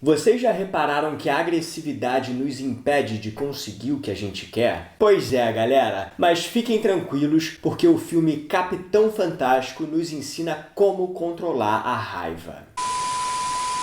Vocês já repararam que a agressividade nos impede de conseguir o que a gente quer? Pois é, galera, mas fiquem tranquilos porque o filme Capitão Fantástico nos ensina como controlar a raiva.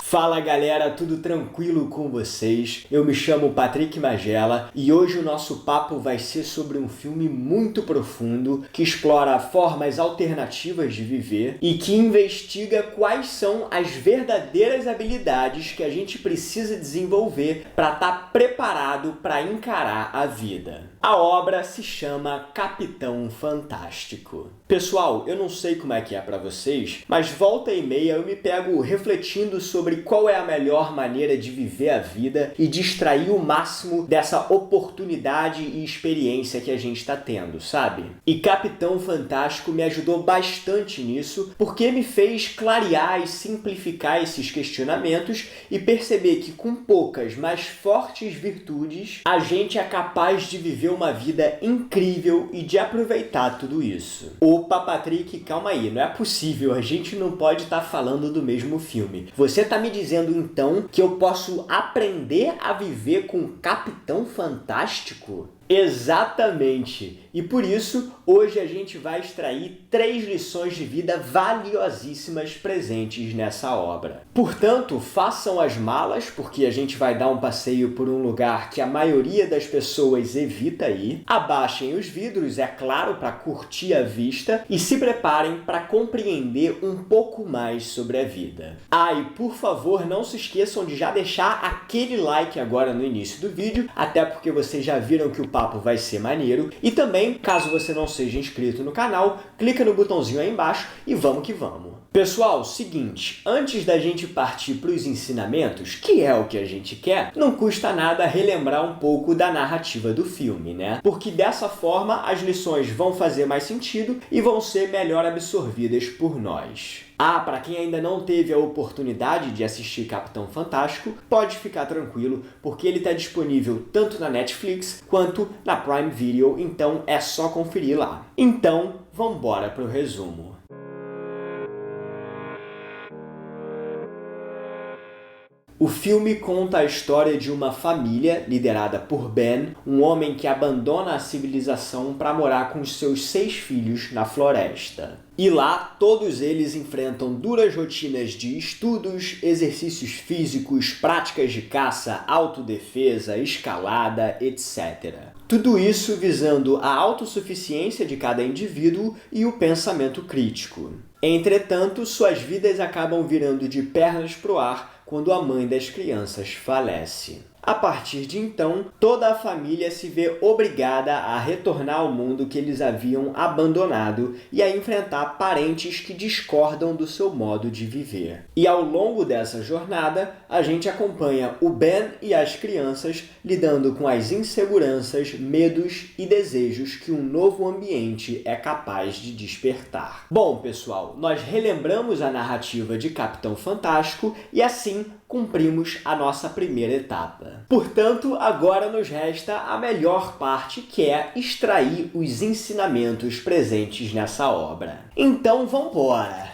Fala galera, tudo tranquilo com vocês? Eu me chamo Patrick Magela e hoje o nosso papo vai ser sobre um filme muito profundo que explora formas alternativas de viver e que investiga quais são as verdadeiras habilidades que a gente precisa desenvolver para estar preparado para encarar a vida. A obra se chama Capitão Fantástico. Pessoal, eu não sei como é que é para vocês, mas volta e meia eu me pego refletindo sobre qual é a melhor maneira de viver a vida e de extrair o máximo dessa oportunidade e experiência que a gente está tendo, sabe? E Capitão Fantástico me ajudou bastante nisso, porque me fez clarear e simplificar esses questionamentos e perceber que com poucas, mas fortes virtudes, a gente é capaz de viver uma vida incrível e de aproveitar tudo isso. Opa, Patrick, calma aí, não é possível, a gente não pode estar falando do mesmo filme. Você tá me dizendo então que eu posso aprender a viver com o Capitão Fantástico? Exatamente! E por isso, hoje a gente vai extrair 3 lições de vida valiosíssimas presentes nessa obra. Portanto, façam as malas, porque a gente vai dar um passeio por um lugar que a maioria das pessoas evita ir. Abaixem os vidros, é claro, para curtir a vista e se preparem para compreender um pouco mais sobre a vida. Ah, e por favor, não se esqueçam de já deixar aquele like agora no início do vídeo, até porque vocês já viram que o papo vai ser maneiro. E também, caso você não seja inscrito no canal, clica no botãozinho aí embaixo e vamos que vamos. Pessoal, seguinte, antes da gente partir para os ensinamentos, que é o que a gente quer, não custa nada relembrar um pouco da narrativa do filme, né? Porque dessa forma as lições vão fazer mais sentido e vão ser melhor absorvidas por nós. Ah, para quem ainda não teve a oportunidade de assistir Capitão Fantástico, pode ficar tranquilo, porque ele está disponível tanto na Netflix quanto na Prime Video, então é só conferir lá. Então, vamos embora para o resumo. O filme conta a história de uma família liderada por Ben, um homem que abandona a civilização para morar com os seus 6 filhos na floresta. E lá, todos eles enfrentam duras rotinas de estudos, exercícios físicos, práticas de caça, autodefesa, escalada, etc. Tudo isso visando a autossuficiência de cada indivíduo e o pensamento crítico. Entretanto, suas vidas acabam virando de pernas pro ar quando a mãe das crianças falece. A partir de então, toda a família se vê obrigada a retornar ao mundo que eles haviam abandonado e a enfrentar parentes que discordam do seu modo de viver. E ao longo dessa jornada, a gente acompanha o Ben e as crianças lidando com as inseguranças, medos e desejos que um novo ambiente é capaz de despertar. Bom, pessoal, nós relembramos a narrativa de Capitão Fantástico e assim cumprimos a nossa primeira etapa. Portanto, agora nos resta a melhor parte, que é extrair os ensinamentos presentes nessa obra. Então, vamos embora!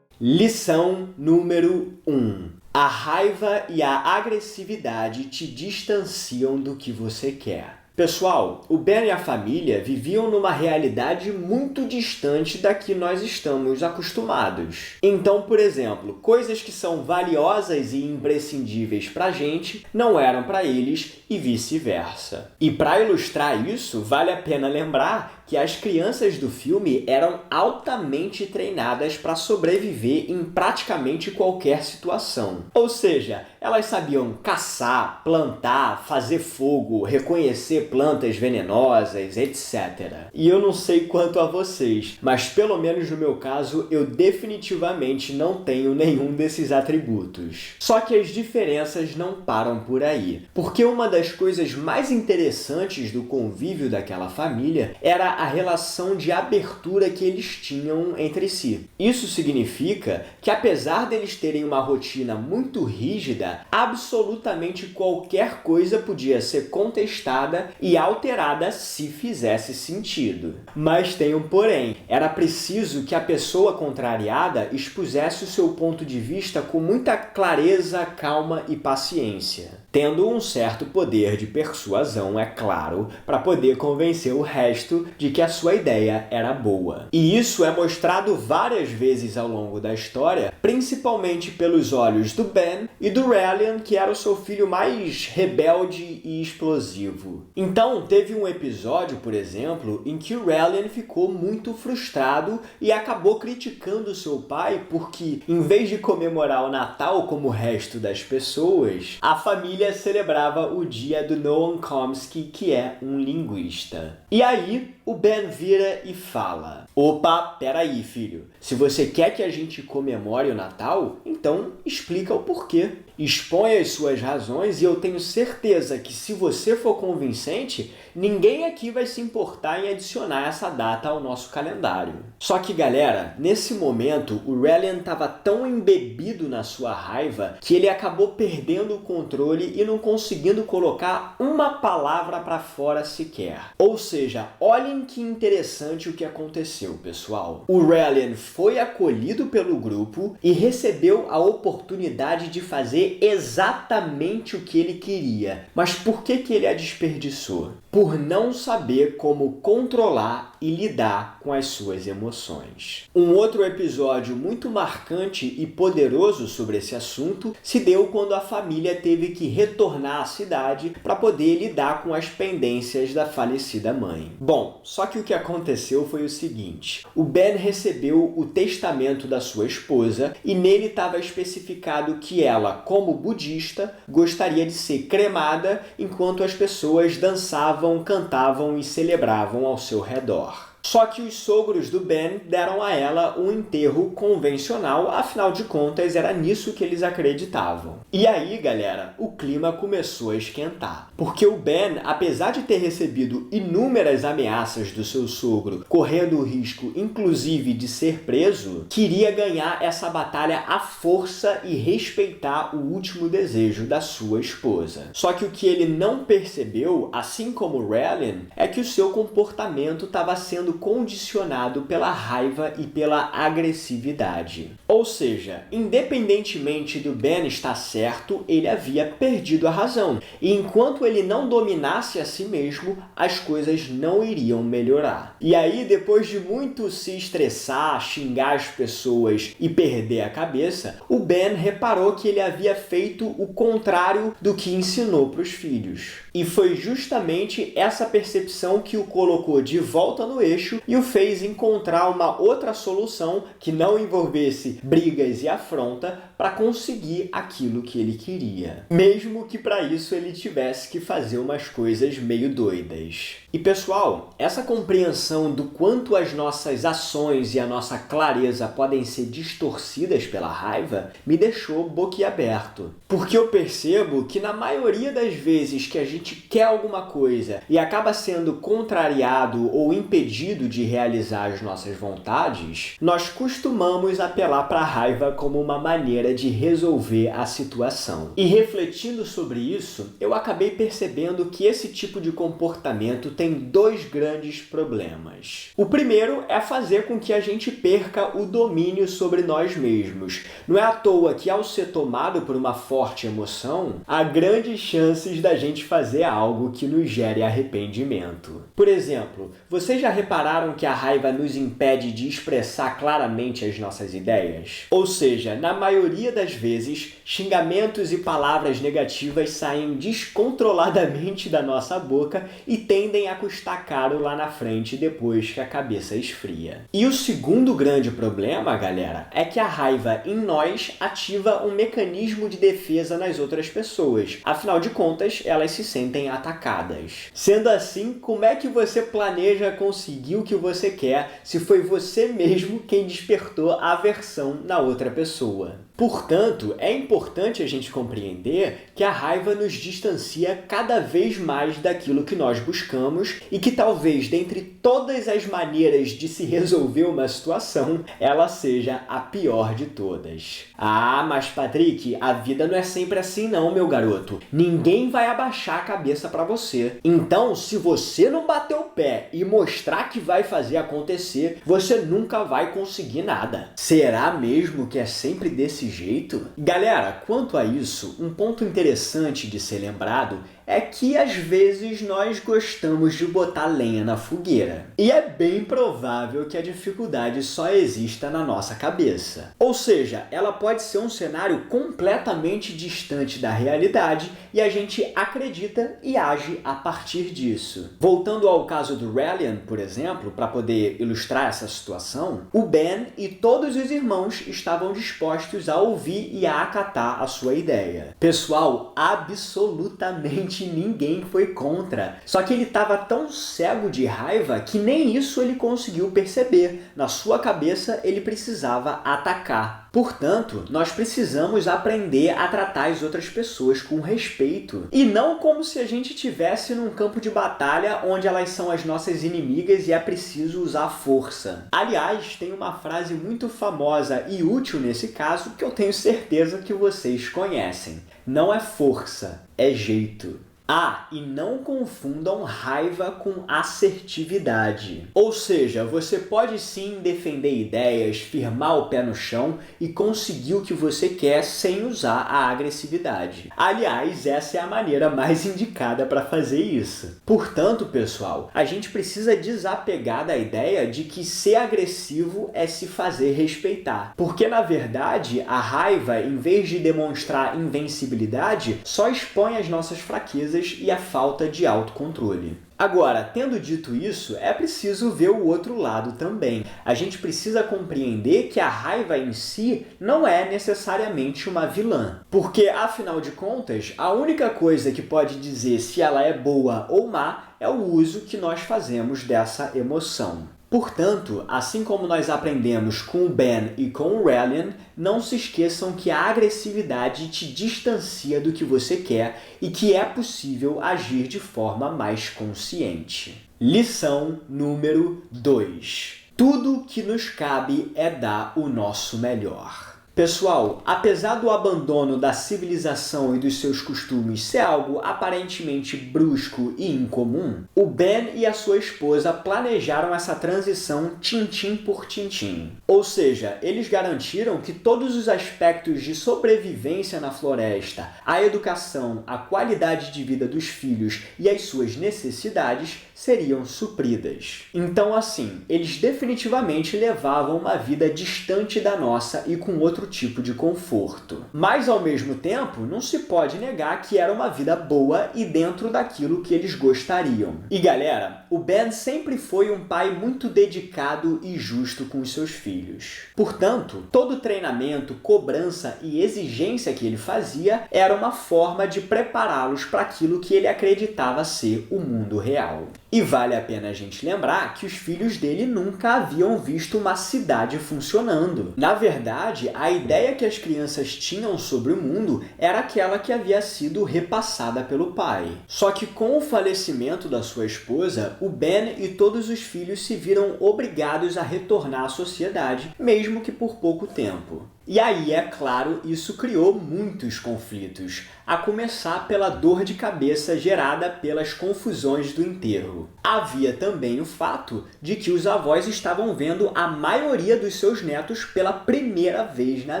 Lição número 1. A raiva e a agressividade te distanciam do que você quer. Pessoal, o Ben e a família viviam numa realidade muito distante da que nós estamos acostumados. Então, por exemplo, coisas que são valiosas e imprescindíveis para a gente não eram para eles e vice-versa. E para ilustrar isso, vale a pena lembrar que as crianças do filme eram altamente treinadas para sobreviver em praticamente qualquer situação. Ou seja, elas sabiam caçar, plantar, fazer fogo, reconhecer plantas venenosas, etc. E eu não sei quanto a vocês, mas pelo menos no meu caso, eu definitivamente não tenho nenhum desses atributos. Só que as diferenças não param por aí, porque uma das coisas mais interessantes do convívio daquela família era a relação de abertura que eles tinham entre si. Isso significa que, apesar deles terem uma rotina muito rígida, absolutamente qualquer coisa podia ser contestada e alterada se fizesse sentido. Mas tem um porém. Era preciso que a pessoa contrariada expusesse o seu ponto de vista com muita clareza, calma e paciência, tendo um certo poder de persuasão, é claro, para poder convencer o resto de que a sua ideia era boa. E isso é mostrado várias vezes ao longo da história, principalmente pelos olhos do Ben e do Rallian, que era o seu filho mais rebelde e explosivo. Então, teve um episódio, por exemplo, em que o Rallian ficou muito frustrado e acabou criticando seu pai porque, em vez de comemorar o Natal como o resto das pessoas, a família celebrava o dia do Noam Chomsky, que é um linguista. E aí, o Ben vira e fala: opa, peraí, filho. Se você quer que a gente comemore o Natal, então explica o porquê. Expõe as suas razões e eu tenho certeza que, se você for convincente, ninguém aqui vai se importar em adicionar essa data ao nosso calendário. Só que, galera, nesse momento, o Rallian estava tão embebido na sua raiva que ele acabou perdendo o controle e não conseguindo colocar uma palavra para fora sequer. Ou seja, olhem que interessante o que aconteceu, pessoal. O Rallian foi acolhido pelo grupo e recebeu a oportunidade de fazer exatamente o que ele queria. Mas por que ele a desperdiçou? Por não saber como controlar e lidar com as suas emoções. Um outro episódio muito marcante e poderoso sobre esse assunto se deu quando a família teve que retornar à cidade para poder lidar com as pendências da falecida mãe. Bom, só que o que aconteceu foi o seguinte: o Ben recebeu o testamento da sua esposa e nele estava especificado que ela, como budista, gostaria de ser cremada enquanto as pessoas dançavam, cantavam e celebravam ao seu redor. Só que os sogros do Ben deram a ela um enterro convencional, afinal de contas era nisso que eles acreditavam. E aí, galera, o clima começou a esquentar. Porque o Ben, apesar de ter recebido inúmeras ameaças do seu sogro, correndo o risco inclusive de ser preso, queria ganhar essa batalha à força e respeitar o último desejo da sua esposa. Só que o que ele não percebeu, assim como o Rallian, é que o seu comportamento estava sendo condicionado pela raiva e pela agressividade. Ou seja, independentemente do Ben estar certo, ele havia perdido a razão. E enquanto ele não dominasse a si mesmo, as coisas não iriam melhorar. E aí, depois de muito se estressar, xingar as pessoas e perder a cabeça, o Ben reparou que ele havia feito o contrário do que ensinou para os filhos. E foi justamente essa percepção que o colocou de volta no eixo e o fez encontrar uma outra solução que não envolvesse brigas e afronta para conseguir aquilo que ele queria. Mesmo que para isso ele tivesse que fazer umas coisas meio doidas. E pessoal, essa compreensão do quanto as nossas ações e a nossa clareza podem ser distorcidas pela raiva me deixou boquiaberto. Porque eu percebo que na maioria das vezes que a gente quer alguma coisa e acaba sendo contrariado ou impedido de realizar as nossas vontades, nós costumamos apelar para a raiva como uma maneira de resolver a situação. E refletindo sobre isso, eu acabei percebendo que esse tipo de comportamento tem dois grandes problemas. O primeiro é fazer com que a gente perca o domínio sobre nós mesmos. Não é à toa que, ao ser tomado por uma forte emoção, há grandes chances da gente fazer algo que nos gere arrependimento. Por exemplo, vocês já repararam que a raiva nos impede de expressar claramente as nossas ideias? Ou seja, na maioria das vezes, xingamentos e palavras negativas saem descontroladamente da nossa boca e tendem a custar caro lá na frente depois que a cabeça esfria. E o segundo grande problema, galera, é que a raiva em nós ativa um mecanismo de defesa nas outras pessoas. Afinal de contas, elas se sentem atacadas. Sendo assim, como é que você planeja conseguir o que você quer se foi você mesmo quem despertou a aversão na outra pessoa? Portanto, é importante a gente compreender que a raiva nos distancia cada vez mais daquilo que nós buscamos e que talvez, dentre todas as maneiras de se resolver uma situação, ela seja a pior de todas. Ah, mas Patrick, a vida não é sempre assim não, meu garoto. Ninguém vai abaixar a cabeça para você. Então, se você não bater o pé e mostrar que vai fazer acontecer, você nunca vai conseguir nada. Será mesmo que é sempre desse jeito? Galera, quanto a isso, um ponto interessante de ser lembrado é que às vezes nós gostamos de botar lenha na fogueira. E é bem provável que a dificuldade só exista na nossa cabeça. Ou seja, ela pode ser um cenário completamente distante da realidade e a gente acredita e age a partir disso. Voltando ao caso do Rallian, por exemplo, para poder ilustrar essa situação, o Ben e todos os irmãos estavam dispostos a ouvir e a acatar a sua ideia. Pessoal, absolutamente ninguém foi contra. Só que ele estava tão cego de raiva que nem isso ele conseguiu perceber. Na sua cabeça, ele precisava atacar. Portanto, nós precisamos aprender a tratar as outras pessoas com respeito. E não como se a gente estivesse num campo de batalha onde elas são as nossas inimigas e é preciso usar força. Aliás, tem uma frase muito famosa e útil nesse caso que eu tenho certeza que vocês conhecem. Não é força, é jeito. Ah, e não confundam raiva com assertividade. Ou seja, você pode sim defender ideias, firmar o pé no chão e conseguir o que você quer sem usar a agressividade. Aliás, essa é a maneira mais indicada para fazer isso. Portanto, pessoal, a gente precisa desapegar da ideia de que ser agressivo é se fazer respeitar. Porque, na verdade, a raiva, em vez de demonstrar invencibilidade, só expõe as nossas fraquezas e a falta de autocontrole. Agora, tendo dito isso, é preciso ver o outro lado também. A gente precisa compreender que a raiva em si não é necessariamente uma vilã. Porque, afinal de contas, a única coisa que pode dizer se ela é boa ou má é o uso que nós fazemos dessa emoção. Portanto, assim como nós aprendemos com o Ben e com o Rallian, não se esqueçam que a agressividade te distancia do que você quer e que é possível agir de forma mais consciente. Lição número 2. Tudo que nos cabe é dar o nosso melhor. Pessoal, apesar do abandono da civilização e dos seus costumes ser algo aparentemente brusco e incomum, o Ben e a sua esposa planejaram essa transição tintim por tintim. Ou seja, eles garantiram que todos os aspectos de sobrevivência na floresta, a educação, a qualidade de vida dos filhos e as suas necessidades seriam supridas. Então, assim, eles definitivamente levavam uma vida distante da nossa e com outro tipo de conforto. Mas, ao mesmo tempo, não se pode negar que era uma vida boa e dentro daquilo que eles gostariam. E, galera, o Ben sempre foi um pai muito dedicado e justo com os seus filhos. Portanto, todo treinamento, cobrança e exigência que ele fazia era uma forma de prepará-los para aquilo que ele acreditava ser o mundo real. E vale a pena a gente lembrar que os filhos dele nunca haviam visto uma cidade funcionando. Na verdade, a ideia que as crianças tinham sobre o mundo era aquela que havia sido repassada pelo pai. Só que com o falecimento da sua esposa, o Ben e todos os filhos se viram obrigados a retornar à sociedade, mesmo que por pouco tempo. E aí, é claro, isso criou muitos conflitos, a começar pela dor de cabeça gerada pelas confusões do enterro. Havia também o fato de que os avós estavam vendo a maioria dos seus netos pela primeira vez na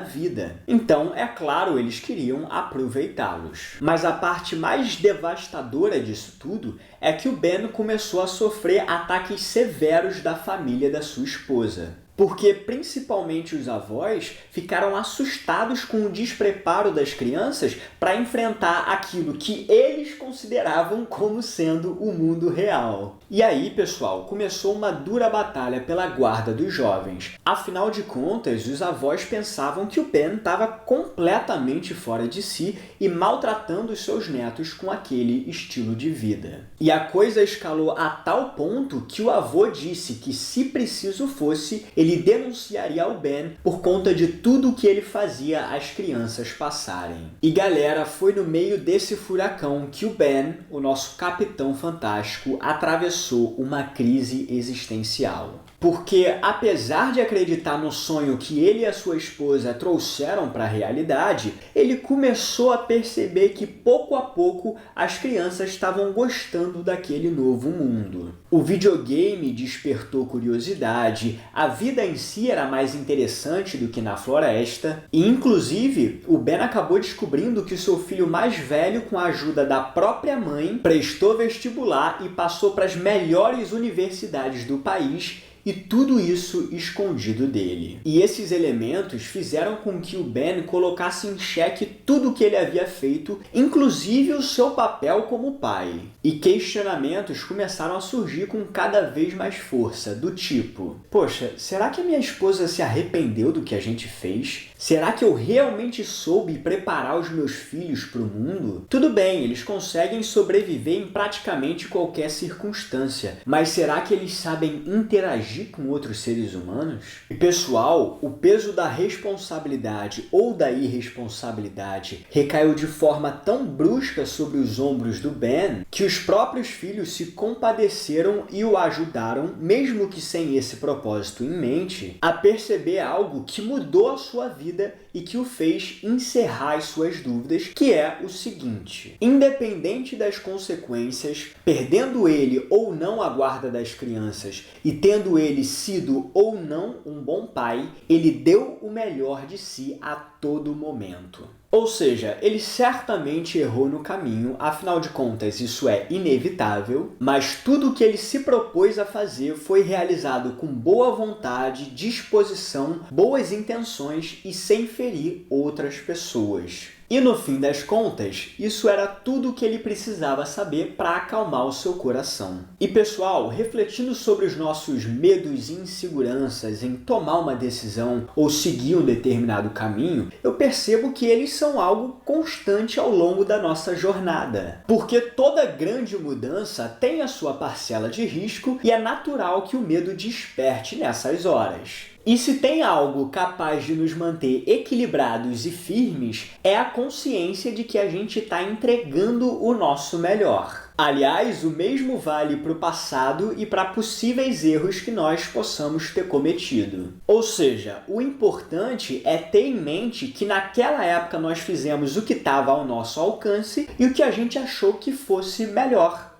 vida. Então, é claro, eles queriam aproveitá-los. Mas a parte mais devastadora disso tudo é que o Ben começou a sofrer ataques severos da família da sua esposa. Porque, principalmente os avós, ficaram assustados com o despreparo das crianças para enfrentar aquilo que eles consideravam como sendo o mundo real. E aí, pessoal, começou uma dura batalha pela guarda dos jovens. Afinal de contas, os avós pensavam que o Ben estava completamente fora de si e maltratando os seus netos com aquele estilo de vida. E a coisa escalou a tal ponto que o avô disse que, se preciso fosse, ele denunciaria o Ben por conta de tudo que ele fazia as crianças passarem. E galera, foi no meio desse furacão que o Ben, o nosso Capitão Fantástico, atravessou uma crise existencial. Porque, apesar de acreditar no sonho que ele e a sua esposa trouxeram para a realidade, ele começou a perceber que, pouco a pouco, as crianças estavam gostando daquele novo mundo. O videogame despertou curiosidade, a vida em si era mais interessante do que na floresta, e, inclusive, o Ben acabou descobrindo que o seu filho mais velho, com a ajuda da própria mãe, prestou vestibular e passou para as melhores universidades do país, e tudo isso escondido dele. E esses elementos fizeram com que o Ben colocasse em xeque tudo o que ele havia feito, inclusive o seu papel como pai. E questionamentos começaram a surgir com cada vez mais força, do tipo: poxa, será que a minha esposa se arrependeu do que a gente fez? Será que eu realmente soube preparar os meus filhos para o mundo? Tudo bem, eles conseguem sobreviver em praticamente qualquer circunstância, mas será que eles sabem interagir com outros seres humanos? E pessoal, o peso da responsabilidade ou da irresponsabilidade recaiu de forma tão brusca sobre os ombros do Ben que os próprios filhos se compadeceram e o ajudaram, mesmo que sem esse propósito em mente, a perceber algo que mudou a sua vida e que o fez encerrar as suas dúvidas, que é o seguinte: independente das consequências, perdendo ele ou não a guarda das crianças e tendo ele sido ou não um bom pai, ele deu o melhor de si a todo momento. Ou seja, ele certamente errou no caminho, afinal de contas isso é inevitável, mas tudo o que ele se propôs a fazer foi realizado com boa vontade, disposição, boas intenções e sem ferir outras pessoas. E no fim das contas, isso era tudo o que ele precisava saber para acalmar o seu coração. E pessoal, refletindo sobre os nossos medos e inseguranças em tomar uma decisão ou seguir um determinado caminho, eu percebo que eles são algo constante ao longo da nossa jornada. Porque toda grande mudança tem a sua parcela de risco e é natural que o medo desperte nessas horas. E se tem algo capaz de nos manter equilibrados e firmes, é a consciência de que a gente está entregando o nosso melhor. Aliás, o mesmo vale para o passado e para possíveis erros que nós possamos ter cometido. Ou seja, o importante é ter em mente que naquela época nós fizemos o que estava ao nosso alcance e o que a gente achou que fosse melhor.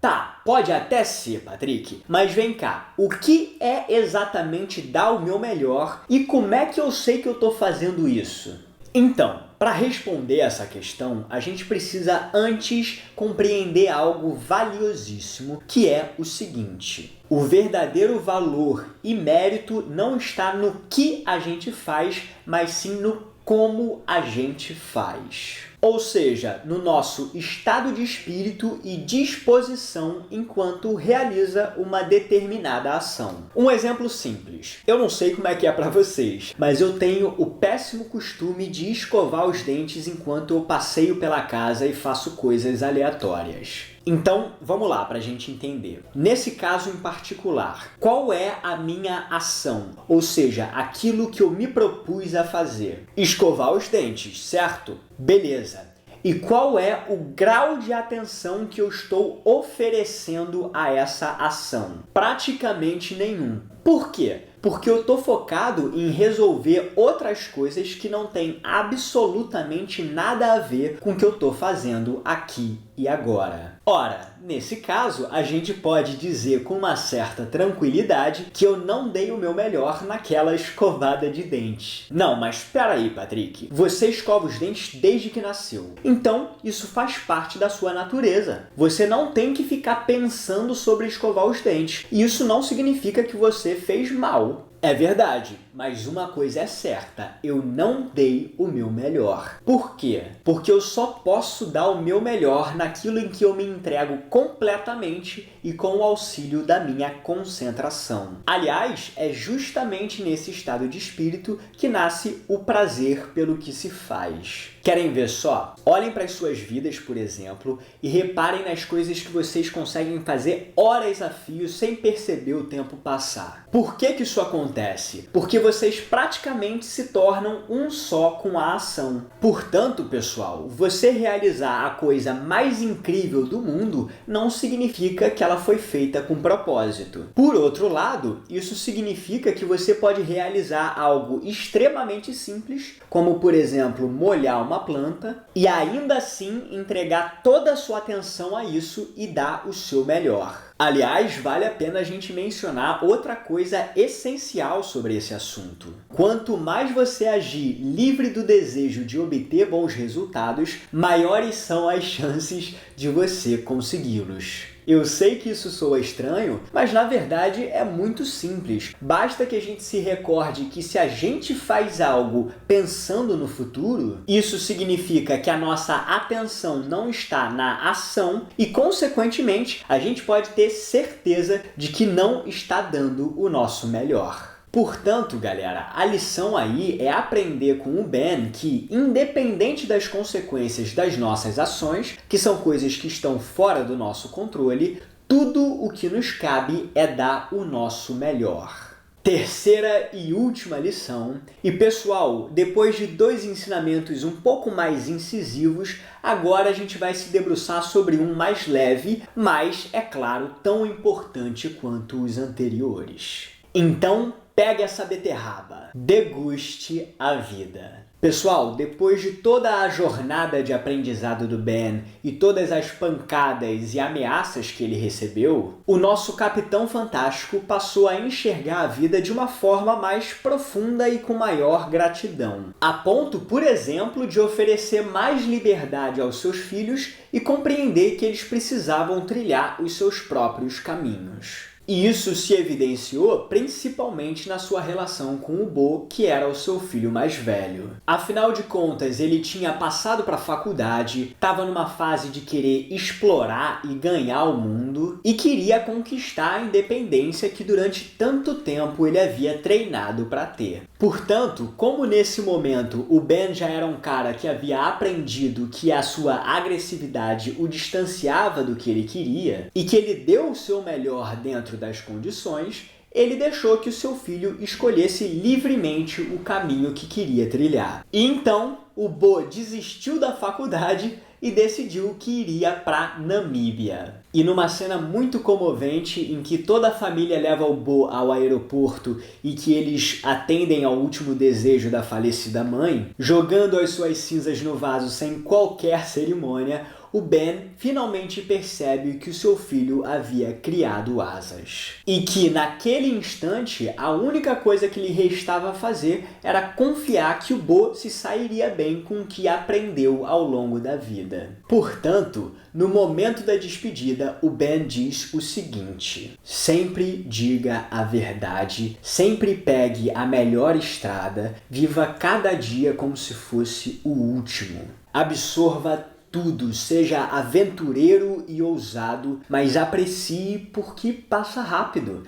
Tá, pode até ser, Patrick, mas vem cá, o que é exatamente dar o meu melhor e como é que eu sei que eu estou fazendo isso? Então, para responder essa questão, a gente precisa antes compreender algo valiosíssimo, que é o seguinte: o verdadeiro valor e mérito não está no que a gente faz, mas sim no como a gente faz. Ou seja, no nosso estado de espírito e disposição enquanto realiza uma determinada ação. Um exemplo simples. Eu não sei como é que é para vocês, mas eu tenho o péssimo costume de escovar os dentes enquanto eu passeio pela casa e faço coisas aleatórias. Então, vamos lá para a gente entender. Nesse caso em particular, qual é a minha ação? Ou seja, aquilo que eu me propus a fazer. Escovar os dentes, certo? Beleza. E qual é o grau de atenção que eu estou oferecendo a essa ação? Praticamente nenhum. Por quê? Porque eu estou focado em resolver outras coisas que não têm absolutamente nada a ver com o que eu estou fazendo aqui e agora. Ora, nesse caso, a gente pode dizer com uma certa tranquilidade que eu não dei o meu melhor naquela escovada de dente. Não, mas espera aí, Patrick. Você escova os dentes desde que nasceu. Então, isso faz parte da sua natureza. Você não tem que ficar pensando sobre escovar os dentes. E isso não significa que você fez mal. É verdade, mas uma coisa é certa, eu não dei o meu melhor. Por quê? Porque eu só posso dar o meu melhor naquilo em que eu me entrego completamente e com o auxílio da minha concentração. Aliás, é justamente nesse estado de espírito que nasce o prazer pelo que se faz. Querem ver só? Olhem para as suas vidas, por exemplo, e reparem nas coisas que vocês conseguem fazer horas a fio sem perceber o tempo passar. Por que isso acontece? Porque vocês praticamente se tornam um só com a ação. Portanto, pessoal, você realizar a coisa mais incrível do mundo não significa que ela foi feita com propósito. Por outro lado, isso significa que você pode realizar algo extremamente simples, como, por exemplo, molhar uma planta, e ainda assim entregar toda a sua atenção a isso e dar o seu melhor. Aliás, vale a pena a gente mencionar outra coisa essencial sobre esse assunto. Quanto mais você agir livre do desejo de obter bons resultados, maiores são as chances de você consegui-los. Eu sei que isso soa estranho, mas na verdade é muito simples. Basta que a gente se recorde que se a gente faz algo pensando no futuro, isso significa que a nossa atenção não está na ação e, consequentemente, a gente pode ter certeza de que não está dando o nosso melhor. Portanto, galera, a lição aí é aprender com o Ben que, independente das consequências das nossas ações, que são coisas que estão fora do nosso controle, tudo o que nos cabe é dar o nosso melhor. Terceira e última lição. E pessoal, depois de 2 ensinamentos um pouco mais incisivos, agora a gente vai se debruçar sobre um mais leve, mas, é claro, tão importante quanto os anteriores. Então, pegue essa beterraba, deguste a vida. Pessoal, depois de toda a jornada de aprendizado do Ben e todas as pancadas e ameaças que ele recebeu, o nosso Capitão Fantástico passou a enxergar a vida de uma forma mais profunda e com maior gratidão. A ponto, por exemplo, de oferecer mais liberdade aos seus filhos e compreender que eles precisavam trilhar os seus próprios caminhos. E isso se evidenciou principalmente na sua relação com o Bo, que era o seu filho mais velho. Afinal de contas, ele tinha passado para a faculdade, estava numa fase de querer explorar e ganhar o mundo e queria conquistar a independência que durante tanto tempo ele havia treinado para ter. Portanto, como nesse momento o Ben já era um cara que havia aprendido que a sua agressividade o distanciava do que ele queria e que ele deu o seu melhor dentro das condições, ele deixou que o seu filho escolhesse livremente o caminho que queria trilhar. E então, o Bo desistiu da faculdade e decidiu que iria para Namíbia. E numa cena muito comovente, em que toda a família leva o Bo ao aeroporto e que eles atendem ao último desejo da falecida mãe, jogando as suas cinzas no vaso sem qualquer cerimônia, o Ben finalmente percebe que o seu filho havia criado asas. E que, naquele instante, a única coisa que lhe restava fazer era confiar que o Bo se sairia bem com o que aprendeu ao longo da vida. Portanto, no momento da despedida, o Ben diz o seguinte: sempre diga a verdade, sempre pegue a melhor estrada, viva cada dia como se fosse o último. Absorva tudo, seja aventureiro e ousado, mas aprecie porque passa rápido.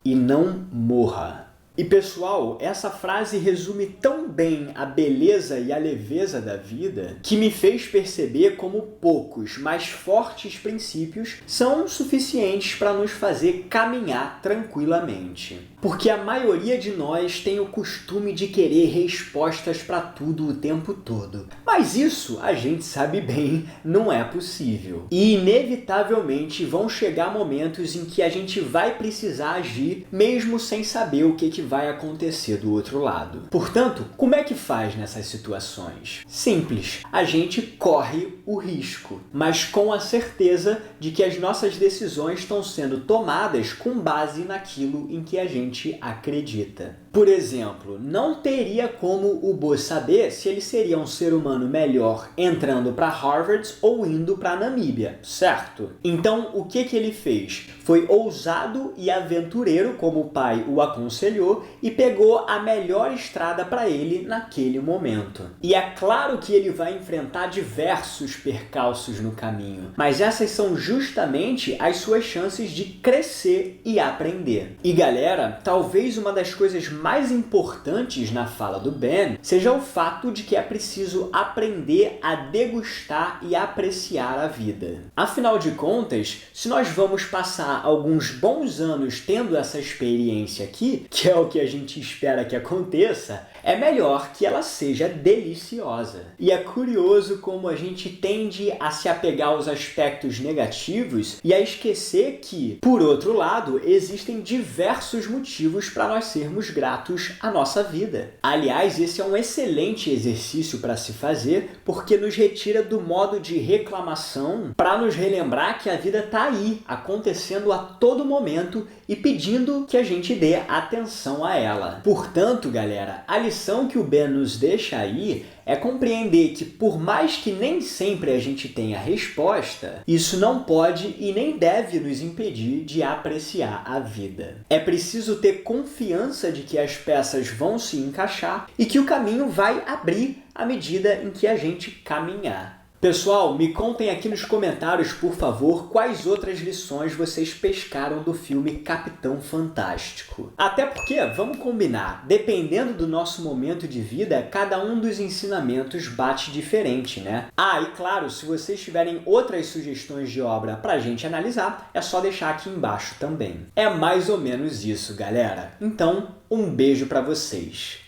E não morra. E pessoal, essa frase resume tão bem a beleza e a leveza da vida que me fez perceber como poucos, mas fortes princípios são suficientes para nos fazer caminhar tranquilamente. Porque a maioria de nós tem o costume de querer respostas para tudo o tempo todo. Mas isso, a gente sabe bem, não é possível. E inevitavelmente vão chegar momentos em que a gente vai precisar agir mesmo sem saber o que vai acontecer do outro lado. Portanto, como é que faz nessas situações? Simples, a gente corre o risco, mas com a certeza de que as nossas decisões estão sendo tomadas com base naquilo em que a gente acredita. Por exemplo, não teria como o Bo saber se ele seria um ser humano melhor entrando para Harvard ou indo para Namíbia, certo? Então, o que ele fez? Foi ousado e aventureiro, como o pai o aconselhou, e pegou a melhor estrada para ele naquele momento. E é claro que ele vai enfrentar diversos percalços no caminho, mas essas são justamente as suas chances de crescer e aprender. E galera, talvez uma das coisas mais importantes na fala do Ben seja o fato de que é preciso aprender a degustar e apreciar a vida. Afinal de contas, se nós vamos passar alguns bons anos tendo essa experiência aqui, que é o que a gente espera que aconteça, é melhor que ela seja deliciosa. E é curioso como a gente tende a se apegar aos aspectos negativos e a esquecer que, por outro lado, existem diversos motivos para nós sermos gratos à nossa vida. Aliás, esse é um excelente exercício para se fazer, porque nos retira do modo de reclamação para nos relembrar que a vida está aí, acontecendo a todo momento e pedindo que a gente dê atenção a ela. Portanto, galera, a lição que o Ben nos deixa aí é compreender que, por mais que nem sempre a gente tenha resposta, isso não pode e nem deve nos impedir de apreciar a vida. É preciso ter confiança de que as peças vão se encaixar e que o caminho vai abrir à medida em que a gente caminhar. Pessoal, me contem aqui nos comentários, por favor, quais outras lições vocês pescaram do filme Capitão Fantástico. Até porque, vamos combinar, dependendo do nosso momento de vida, cada um dos ensinamentos bate diferente, né? Ah, e claro, se vocês tiverem outras sugestões de obra pra gente analisar, é só deixar aqui embaixo também. É mais ou menos isso, galera. Então, um beijo pra vocês.